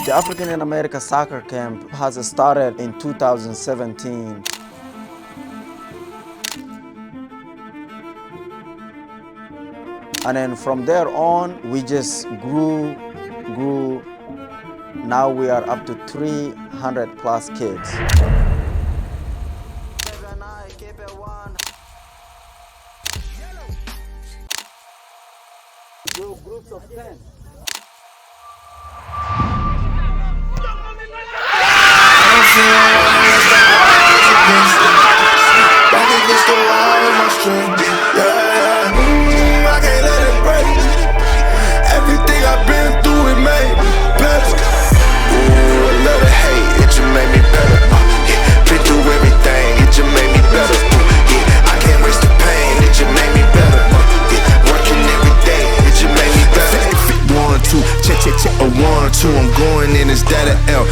The African in America Soccer Camp has started in 2017. And then from there on, we just grew. Now we are up to 300 plus kids. Groups of 10. Back against the wall with my strength. Yeah. I can't let it break. Everything I've been through, it made me better. Ooh, a little hate, it just made me better. Been through everything, it just made me better. I can't waste the pain, it just made me better. Working every day, it just made me better. 1, 2, check, a 1, 2. I'm going in, is that an L?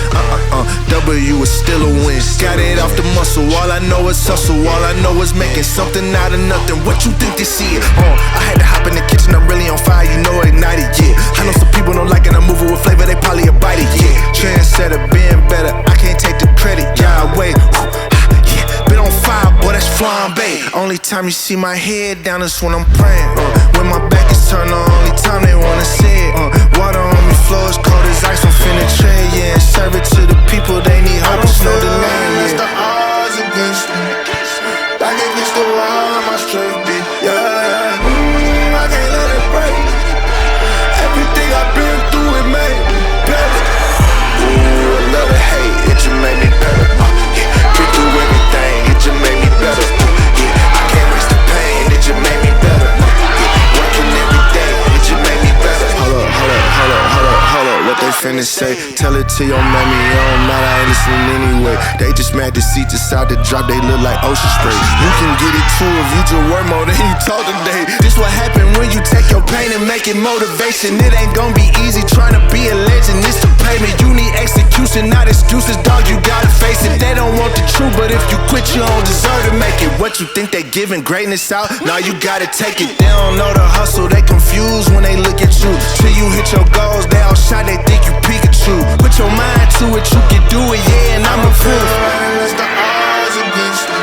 W is still a win. Got it off the muscle. All I know is hustle. All I know is making something out of nothing. What you think they see it? I had to hop in the kitchen. I'm really on fire. You know, ignited. Yeah. I know some people don't like it. I'm moving with flavor. They probably a bite it. Yeah. Trendsetter, being better. I can't take the credit. Yeah, wait. Yeah. Been on fire, boy. That's flambe. Only time you see my head down is when I'm praying. When my back is turned on, only time they wanna see it. Water on me, flow is cold as ice. I'm finna trade, yeah. Serve it to the people, they need hope. There's no delay. It's the odds against me. Back against the wall, my strength, yeah. I can't let it break. Everything I've been through, it made me better. Ooh, a little hate, it just made me better. Been through everything, it just made me better. I can't waste the pain, it just made me better. Working every day, it just made me better. Hold up, what they finna say? Tell it to your mammy, it don't matter, I ain't listening anyway. They just mad to see just out the drop, they look like ocean spray. You can get it too if you just work more than you talk today. This what happen when you take your pain and make it motivation. It ain't gonna be easy trying to be a legend, it's the payment. You need execution, not excuses, dog, you gotta face it. They don't want the truth, but if you quit, you don't deserve to make it. What you think they giving greatness out? Now you gotta take it. They don't know the hustle, they confused when they look at you. Till you hit your goals, they all shy, they think you Pikachu. Put your mind to it, you can do it, yeah, and I'm a proof. It's the odds against me.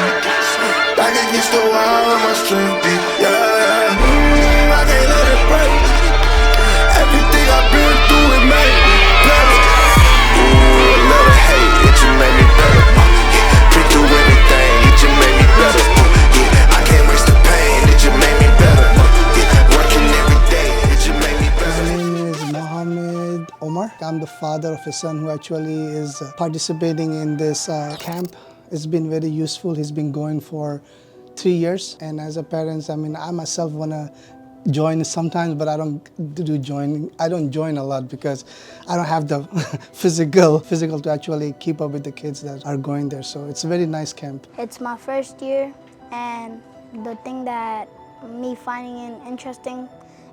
Back against the wall, my strength, yeah. I can't let it break. Everything I've been through, it made me better. Ooh, a little hate, it just made me better. Been through everything, it just made me better. I can't waste the pain, it just made me better. Working every day, it just made me better. My name is Mohammed Omar. I'm the father of a son who actually is participating in this camp. It's been very useful. He's been going for 3 years. And as a parent, I mean, I myself want to join sometimes, but I don't join a lot because I don't have the physical to actually keep up with the kids that are going there. So it's a very nice camp. It's my first year, and the thing that me finding it interesting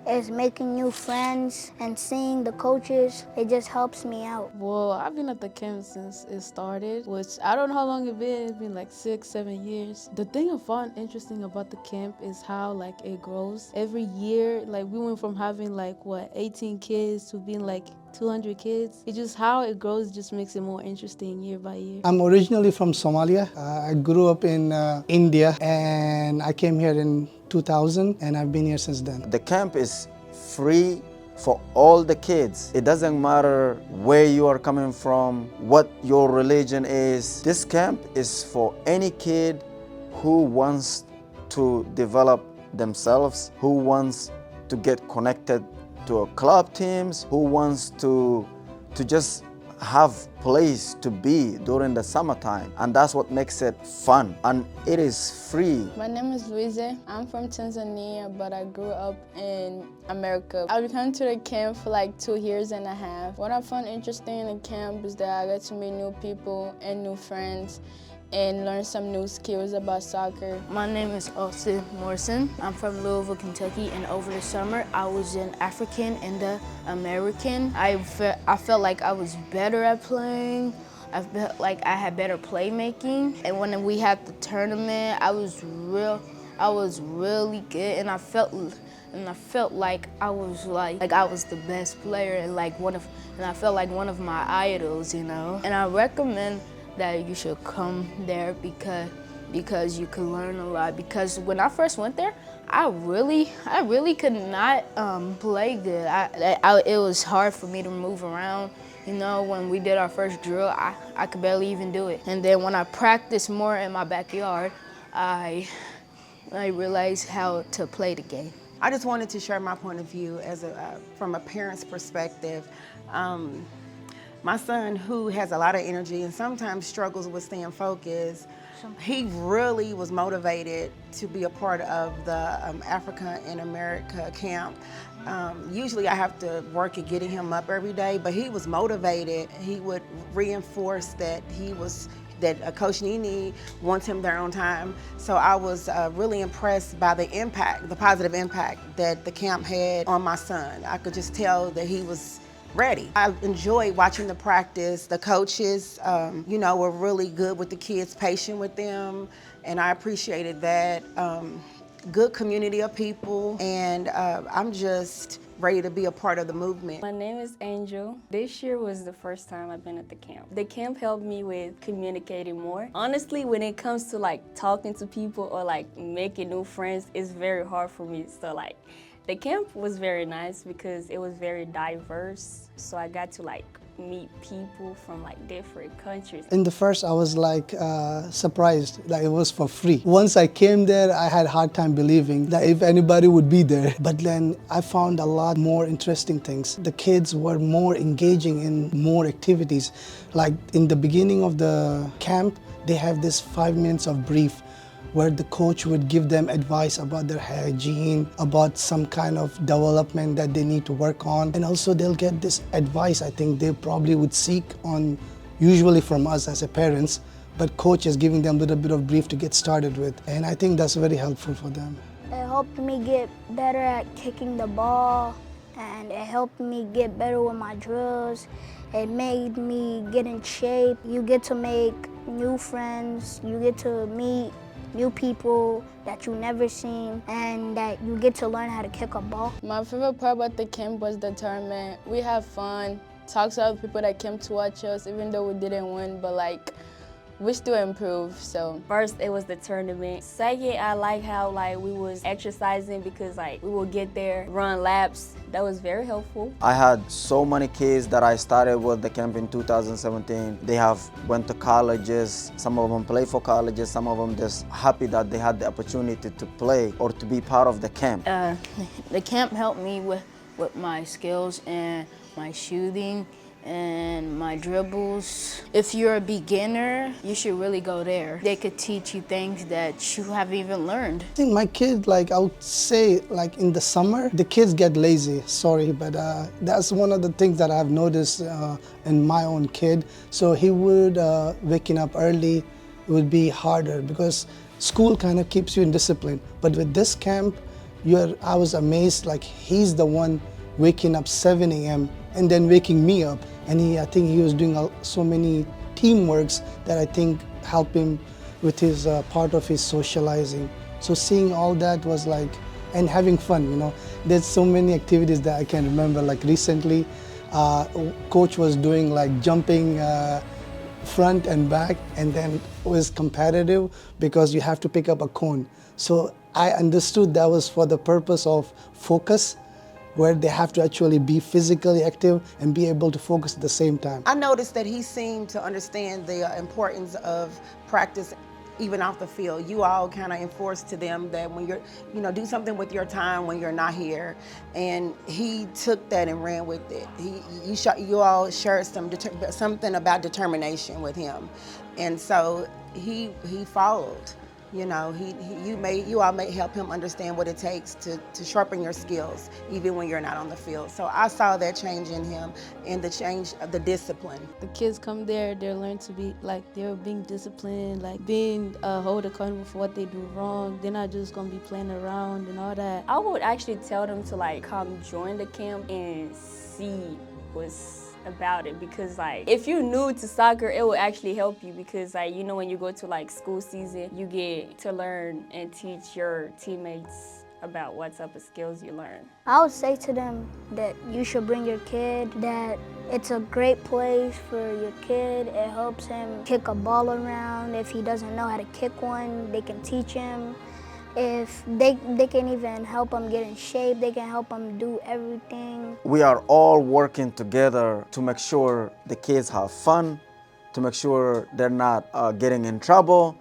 is making new friends and seeing the coaches. It just helps me out. Well, I've been at the camp since it started, which I don't know how long it's been. It's been like 6-7 years. The thing I found interesting about the camp is how like it grows. Every year, like we went from having like 18 kids to being like 200 kids. It's just how it grows just makes it more interesting year by year. I'm originally from Somalia. I grew up in India, and I came here in 2000, and I've been here since then. The camp is free for all the kids. It doesn't matter where you are coming from, what your religion is. This camp is for any kid who wants to develop themselves, who wants to get connected to a club teams, who wants to just have place to be during the summertime, and that's what makes it fun, and it is free. My name is Luise. I'm from Tanzania, but I grew up in America. I've come to the camp for like 2.5 years. What I found interesting in the camp is that I got to meet new people and new friends and learn some new skills about soccer. My name is Austin Morrison. I'm from Louisville, Kentucky, and over the summer I was in African and the American. I felt like I was better at playing. I felt like I had better playmaking. And when we had the tournament, I was I was really good, and I felt like I was like I was the best player and I felt like one of my idols, you know. And I recommend that you should come there because you can learn a lot. Because when I first went there, I really could not play good. It was hard for me to move around. You know, when we did our first drill, I could barely even do it. And then when I practiced more in my backyard, I realized how to play the game. I just wanted to share my point of view from a parent's perspective. My son, who has a lot of energy and sometimes struggles with staying focused, he really was motivated to be a part of the Africa in America camp. Usually I have to work at getting him up every day, but he was motivated. He would reinforce that Coach Nene wants him there on time. So I was really impressed by the impact, the positive impact that the camp had on my son. I could just tell that he was ready. I enjoyed watching the practice. The coaches, were really good with the kids, patient with them, and I appreciated that. Good community of people, and I'm just ready to be a part of the movement. My name is Angel. This year was the first time I've been at the camp. The camp helped me with communicating more. Honestly, when it comes to talking to people or making new friends, it's very hard for me. So the camp was very nice because it was very diverse. So I got to meet people from different countries. In the first, I was surprised that it was for free. Once I came there, I had a hard time believing that if anybody would be there. But then I found a lot more interesting things. The kids were more engaging in more activities. Like in the beginning of the camp, they have this 5 minutes of brief where the coach would give them advice about their hygiene, about some kind of development that they need to work on. And also they'll get this advice I think they probably would seek on, usually from us as a parents, but coach is giving them a little bit of brief to get started with. And I think that's very helpful for them. It helped me get better at kicking the ball, and it helped me get better with my drills. It made me get in shape. You get to make new friends, you get to meet new people that you never seen, and that you get to learn how to kick a ball. My favorite part about the camp was the tournament. We had fun, talked to other people that came to watch us, even though we didn't win, but we still improved, so. First, it was the tournament. Second, I like how we was exercising because we would get there, run laps. That was very helpful. I had so many kids that I started with the camp in 2017. They have went to colleges. Some of them play for colleges. Some of them just happy that they had the opportunity to play or to be part of the camp. The camp helped me with my skills and my shooting and my dribbles. If you're a beginner, you should really go there. They could teach you things that you haven't even learned. I think my kid, I would say, in the summer, the kids get lazy, sorry, but that's one of the things that I've noticed in my own kid. So he would, waking up early, it would be harder because school kind of keeps you in discipline. But with this camp, I was amazed, he's the one waking up 7 a.m. and then waking me up. And I think he was doing so many teamworks that I think helped him with his part of his socializing. So seeing all that was and having fun, There's so many activities that I can remember. Recently, coach was doing jumping front and back, and then it was competitive because you have to pick up a cone. So I understood that was for the purpose of focus, where they have to actually be physically active and be able to focus at the same time. I noticed that he seemed to understand the importance of practice even off the field. You all kind of enforce to them that when you're, do something with your time when you're not here. And he took that and ran with it. You all shared something about determination with him. And so he followed. You all may help him understand what it takes to sharpen your skills, even when you're not on the field. So I saw that change in him and the change of the discipline. The kids come there, they learn to be they're being disciplined, being held accountable for what they do wrong. They're not just gonna be playing around and all that. I would actually tell them to come join the camp and see what's about it, because like if you're new to soccer, it will actually help you, because like, you know, when you go to like school season, you get to learn and teach your teammates about what type of skills you learn. I would say to them that you should bring your kid, that it's a great place for your kid. It helps him kick a ball around. If he doesn't know how to kick one, they can teach him. If they can even help him get in shape, they can help him do everything. We are all working together to make sure the kids have fun, to make sure they're not getting in trouble,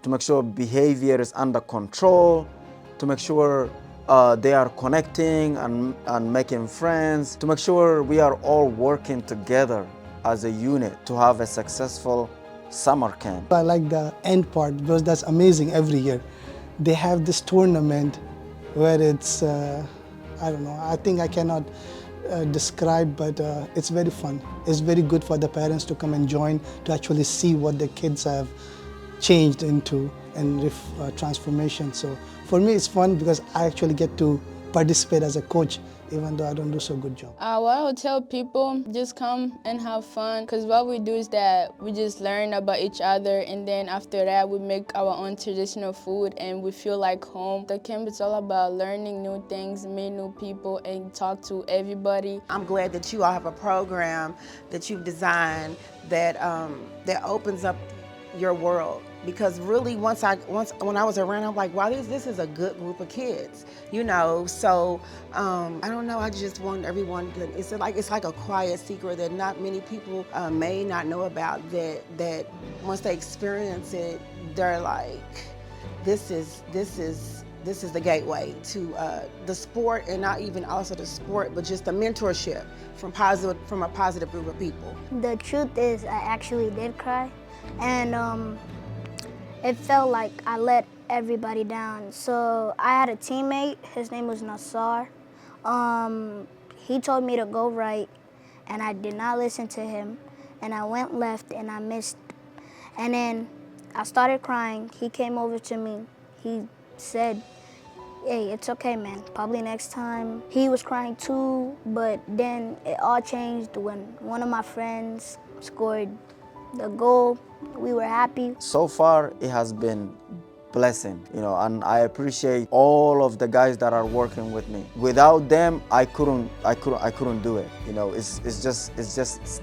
to make sure behavior is under control, to make sure they are connecting and making friends, to make sure we are all working together as a unit to have a successful summer camp. I like the end part because that's amazing every year. They have this tournament where it's, I don't know, I think I cannot describe, but it's very fun. It's very good for the parents to come and join, to actually see what the kids have changed into and transformation. So for me, it's fun because I actually get to participate as a coach, even though I don't do so good job. What I would tell people, just come and have fun, because what we do is that we just learn about each other, and then after that we make our own traditional food and we feel like home. The camp is all about learning new things, meet new people, and talk to everybody. I'm glad that you all have a program that you've designed that that opens up your world. Because really, when I was around, I'm like, wow, this is a good group of kids, you know. So I don't know. I just want everyone to. It's like a quiet secret that not many people may not know about. That once they experience it, they're like, this is the gateway to the sport, and not even also the sport, but just the mentorship from a positive group of people. The truth is, I actually did cry, and it felt like I let everybody down. So I had a teammate, his name was Nassar. He told me to go right, and I did not listen to him. And I went left, and I missed. And then I started crying. He came over to me. He said, hey, it's okay, man. Probably next time. He was crying too, but then it all changed when one of my friends scored the goal. We were happy. So far, it has been blessing, you know, and I appreciate all of the guys that are working with me. Without them, I couldn't do it. You know, it's just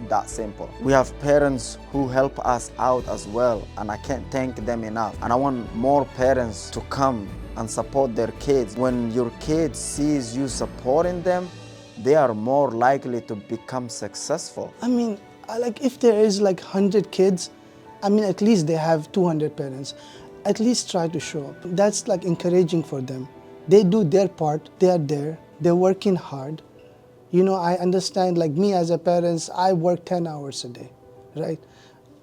that simple. We have parents who help us out as well, and I can't thank them enough. And I want more parents to come and support their kids. When your kid sees you supporting them, they are more likely to become successful. I mean, like if there is like 100 kids, I mean, at least they have 200 parents. At least try to show up. That's like encouraging for them. They do their part, they are there, they're working hard. You know, I understand, like me as a parent, I work 10 hours a day, right?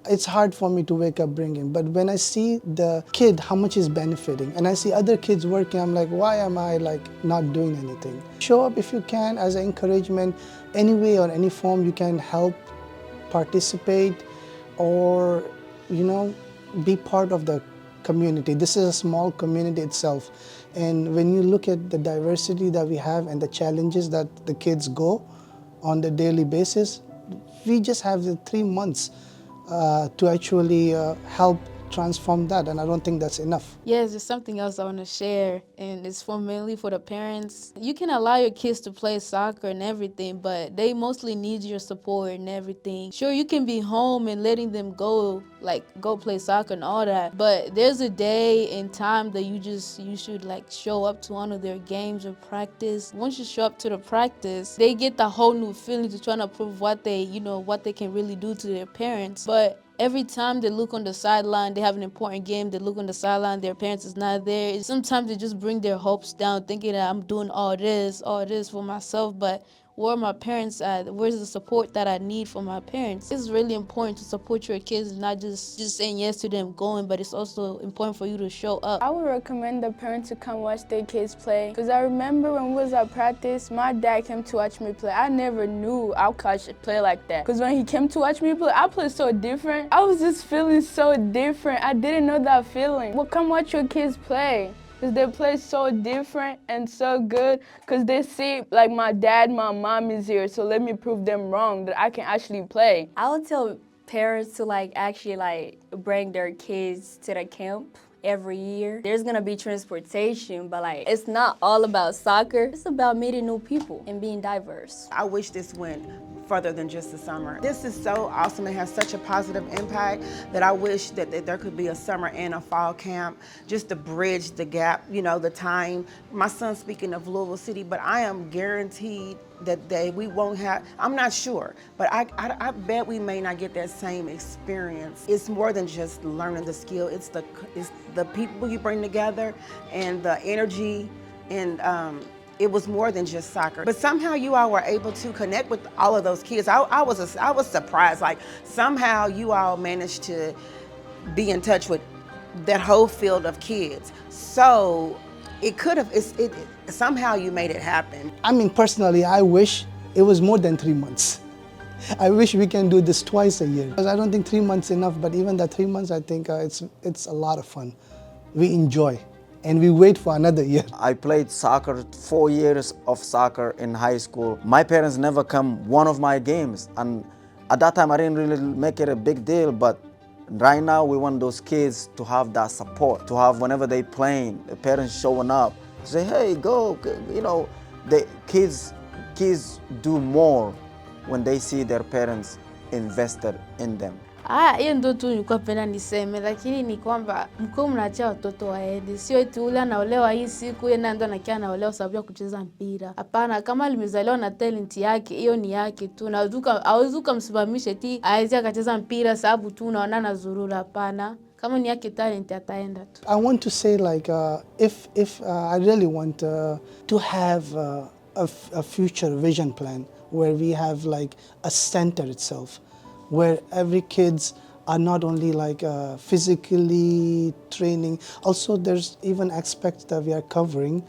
It's hard for me to wake up, bring him, but when I see the kid, how much he's benefiting, and I see other kids working, I'm like, why am I like not doing anything? Show up if you can as an encouragement, any way or any form you can help, participate, or, you know, be part of the community. This is a small community itself, and when you look at the diversity that we have and the challenges that the kids go on the daily basis, we just have the 3 months to actually help transform that, and I don't think that's enough. Yes, there's something else I want to share, and it's mainly for the parents. You can allow your kids to play soccer and everything, but they mostly need your support and everything. Sure, you can be home and letting them go play soccer and all that, but there's a day and time that you should like show up to one of their games or practice. Once you show up to the practice, they get the whole new feeling to trying to prove what they can really do to their parents. But every time they look on the sideline, they have an important game, they look on the sideline, their parents is not there. Sometimes they just bring their hopes down, thinking that I'm doing all this for myself, but where are my parents at? Where's the support that I need from my parents? It's really important to support your kids, not just saying yes to them going, but it's also important for you to show up. I would recommend the parents to come watch their kids play, because I remember when we was at practice, my dad came to watch me play. I never knew our coach should play like that, because when he came to watch me play, I played so different. I was just feeling so different. I didn't know that feeling. Well, come watch your kids play. because they play so different and so good, because they see like my dad, my mom is here, so let me prove them wrong that I can actually play. I would tell parents to actually bring their kids to the camp every year. There's gonna be transportation, but it's not all about soccer. It's about meeting new people and being diverse. I wish this went further than just the summer. This is so awesome. It has such a positive impact that I wish that there could be a summer and a fall camp just to bridge the gap, you know, the time. My son's speaking of Louisville City, but I am guaranteed that we won't have, I'm not sure, but I bet we may not get that same experience. It's more than just learning the skill. It's the people you bring together and the energy, and it was more than just soccer. But somehow you all were able to connect with all of those kids. I was surprised, like somehow you all managed to be in touch with that whole field of kids. So it could have, somehow you made it happen. I mean, personally, I wish it was more than 3 months. I wish we can do this twice a year. Because I don't think 3 months enough, but even that 3 months, I think it's a lot of fun. We enjoy, and we wait for another year. I played soccer, 4 years of soccer in high school. My parents never come one of my games, and at that time I didn't really make it a big deal, but right now we want those kids to have that support, to have whenever they playing, the parents showing up, say, hey, go, you know, the kids do more when they see their parents invested in them. Hiyo ndo tu nilikuwa penda niseme, lakini ni kwamba mko mnaachia watoto waende, sio eti ule anaolewa hii siku yeye ndo anakia anaolewa sababu ya kucheza mpira. Hapana, kama limezaliwa na talent yake, hiyo ni yake tu. Na hauwezi kumsimamisha eti aje akacheza mpira sababu tu unaona na zurura. Hapana, kama ni yake talent ataenda tu. I want to say if I really want to have a future vision plan where we have a center itself, where every kids are not only physically training, also there's even aspects that we are covering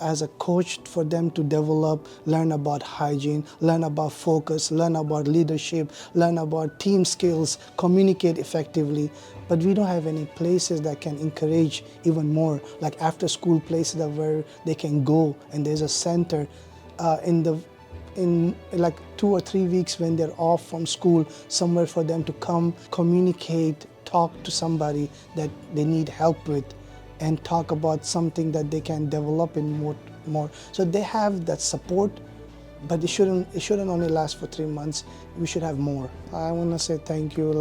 as a coach for them to develop, learn about hygiene, learn about focus, learn about leadership, learn about team skills, communicate effectively. But we don't have any places that can encourage even more, like after school places where they can go, and there's a center in 2 or 3 weeks when they're off from school, somewhere for them to come, communicate, talk to somebody that they need help with, and talk about something that they can develop in more. So they have that support, but it shouldn't only last for 3 months. We should have more. I want to say thank you.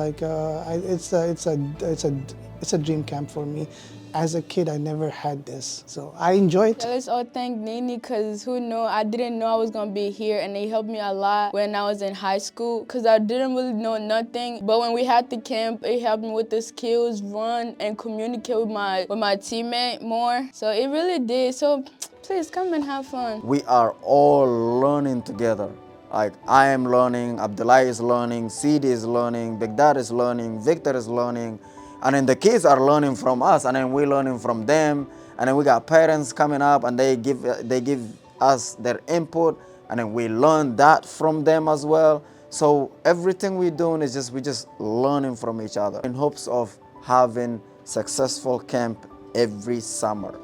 It's a dream camp for me. As a kid, I never had this, so I enjoy it. Let's all thank Nini, because who knew? I didn't know I was going to be here, and they helped me a lot when I was in high school, because I didn't really know nothing. But when we had the camp, it helped me with the skills, run, and communicate with my teammate more. So it really did. So please come and have fun. We are all learning together. Like I am learning, Abdullah is learning, CD is learning, Begdad is learning, Victor is learning. And then the kids are learning from us, and then we're learning from them. And then we got parents coming up, and they give us their input, and then we learn that from them as well. So everything we're doing is we're just learning from each other in hopes of having successful camp every summer.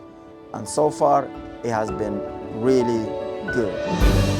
And so far, it has been really good.